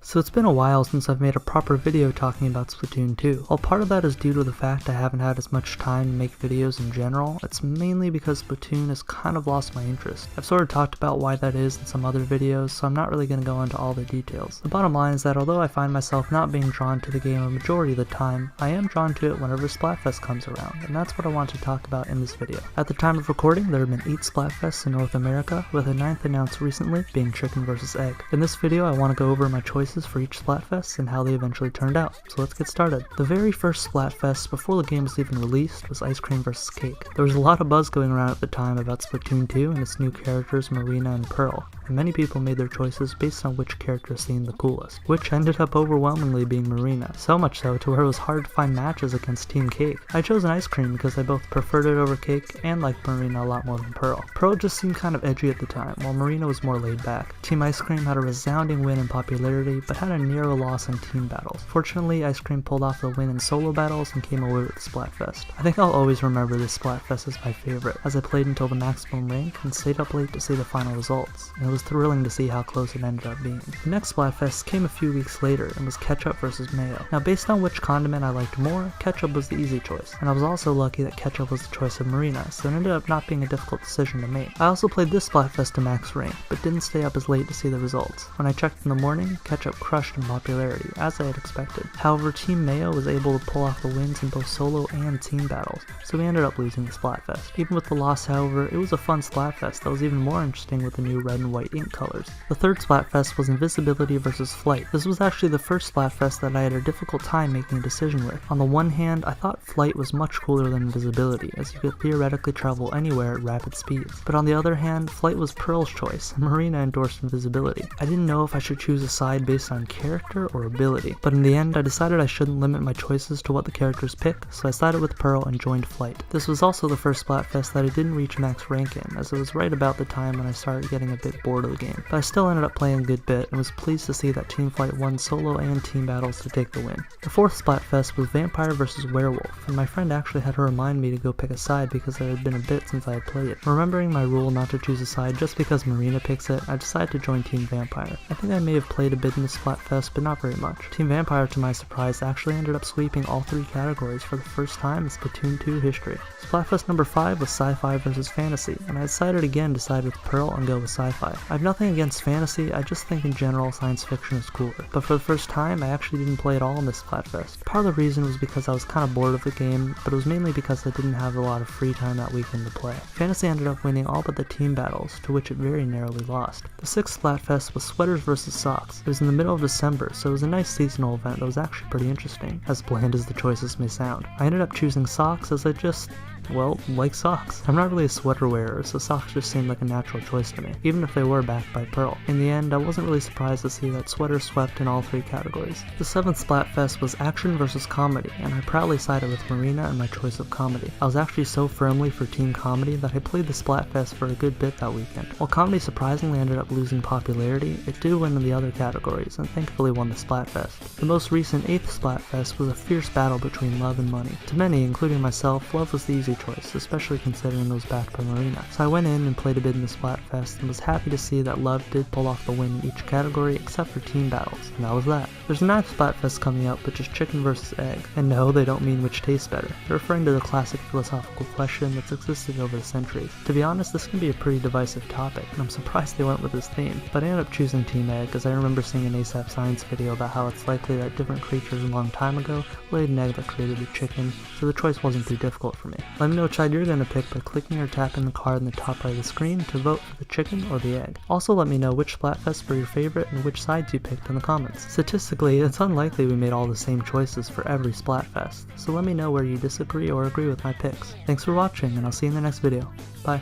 So it's been a while since I've made a proper video talking about Splatoon 2. While part of that is due to the fact I haven't had as much time to make videos in general, it's mainly because Splatoon has kind of lost my interest. I've sort of talked about why that is in some other videos, so I'm not really going to go into all the details. The bottom line is that although I find myself not being drawn to the game a majority of the time, I am drawn to it whenever Splatfest comes around, and that's what I want to talk about in this video. At the time of recording, there have been 8 Splatfests in North America, with a 9th announced recently being chicken versus egg. In this video, I want to go over my choices for each Splatfest and how they eventually turned out, so let's get started. The very first Splatfest, before the game was even released, was ice cream versus cake. There was a lot of buzz going around at the time about Splatoon 2 and its new characters Marina and Pearl, and many people made their choices based on which character seemed the coolest, which ended up overwhelmingly being Marina, so much so to where it was hard to find matches against Team Cake. I chose an ice cream because I both preferred it over Cake and liked Marina a lot more than Pearl. Pearl just seemed kind of edgy at the time, while Marina was more laid back. Team Ice Cream had a resounding win in popularity, but had a narrow loss in team battles. Fortunately, Ice Cream pulled off the win in solo battles and came away with the Splatfest. I think I'll always remember this Splatfest as my favorite, as I played until the maximum rank and stayed up late to see the final results, and it was thrilling to see how close it ended up being. The next Splatfest came a few weeks later and was ketchup versus mayo. Now based on which condiment I liked more, ketchup was the easy choice, and I was also lucky that ketchup was the choice of Marina, so it ended up not being a difficult decision to make. I also played this Splatfest to max rank, but didn't stay up as late to see the results. When I checked in the morning, ketchup crushed in popularity, as I had expected. However, Team Mayo was able to pull off the wins in both solo and team battles, so we ended up losing the Splatfest. Even with the loss, however, it was a fun Splatfest that was even more interesting with the new red and white ink colors. The third Splatfest was Invisibility versus Flight. This was actually the first Splatfest that I had a difficult time making a decision with. On the one hand, I thought Flight was much cooler than Invisibility, as you could theoretically travel anywhere at rapid speeds. But on the other hand, Flight was Pearl's choice, and Marina endorsed Invisibility. I didn't know if I should choose a side based on character or ability, but in the end I decided I shouldn't limit my choices to what the characters pick, so I sided with Pearl and joined Flight. This was also the first Splatfest that I didn't reach max rank in, as it was right about the time when I started getting a bit bored of the game, but I still ended up playing a good bit and was pleased to see that Team Flight won solo and team battles to take the win. The fourth Splatfest was Vampire versus Werewolf, and my friend actually had to remind me to go pick a side because it had been a bit since I had played it. Remembering my rule not to choose a side just because Marina picks it, I decided to join Team Vampire. I think I may have played a bit in the Splatfest, but not very much. Team Vampire, to my surprise, actually ended up sweeping all 3 categories for the first time in Splatoon 2 history. Splatfest number 5 was Sci-Fi versus Fantasy, and I decided again to side with Pearl and go with Sci-Fi. I have nothing against fantasy, I just think in general science fiction is cooler. But for the first time, I actually didn't play at all in this Splatfest. Part of the reason was because I was kind of bored of the game, but it was mainly because I didn't have a lot of free time that weekend to play. Fantasy ended up winning all but the team battles, to which it very narrowly lost. The sixth Splatfest was Sweaters versus Socks. It was in the middle of December, so it was a nice seasonal event that was actually pretty interesting, as bland as the choices may sound. I ended up choosing Socks as I just, well, like socks. I'm not really a sweater wearer, so socks just seemed like a natural choice to me, even if they were backed by Pearl. In the end, I wasn't really surprised to see that Sweater swept in all 3 categories. The 7th Splatfest was Action versus Comedy, and I proudly sided with Marina in my choice of comedy. I was actually so firmly for Team Comedy that I played the Splatfest for a good bit that weekend. While Comedy surprisingly ended up losing popularity, it did win in the other categories, and thankfully won the Splatfest. The most recent 8th Splatfest was a fierce battle between Love and Money. To many, including myself, Love was the easy choice, especially considering it was backed by Marina. So I went in and played a bit in the Splatfest and was happy to see that Love did pull off the win in each category except for team battles, and that was that. There's a 9th Splatfest coming up, which is chicken versus egg, and no, they don't mean which tastes better. They're referring to the classic philosophical question that's existed over the centuries. To be honest, this can be a pretty divisive topic, and I'm surprised they went with this theme, but I ended up choosing Team Egg as I remember seeing an ASAP Science video about how it's likely that different creatures a long time ago laid an egg that created a chicken, so the choice wasn't too difficult for me. Let me know which side you're going to pick by clicking or tapping the card in the top right of the screen to vote for the chicken or the egg. Also let me know which Splatfests were your favorite and which sides you picked in the comments. Statistically, it's unlikely we made all the same choices for every Splatfest, so let me know where you disagree or agree with my picks. Thanks for watching, and I'll see you in the next video. Bye.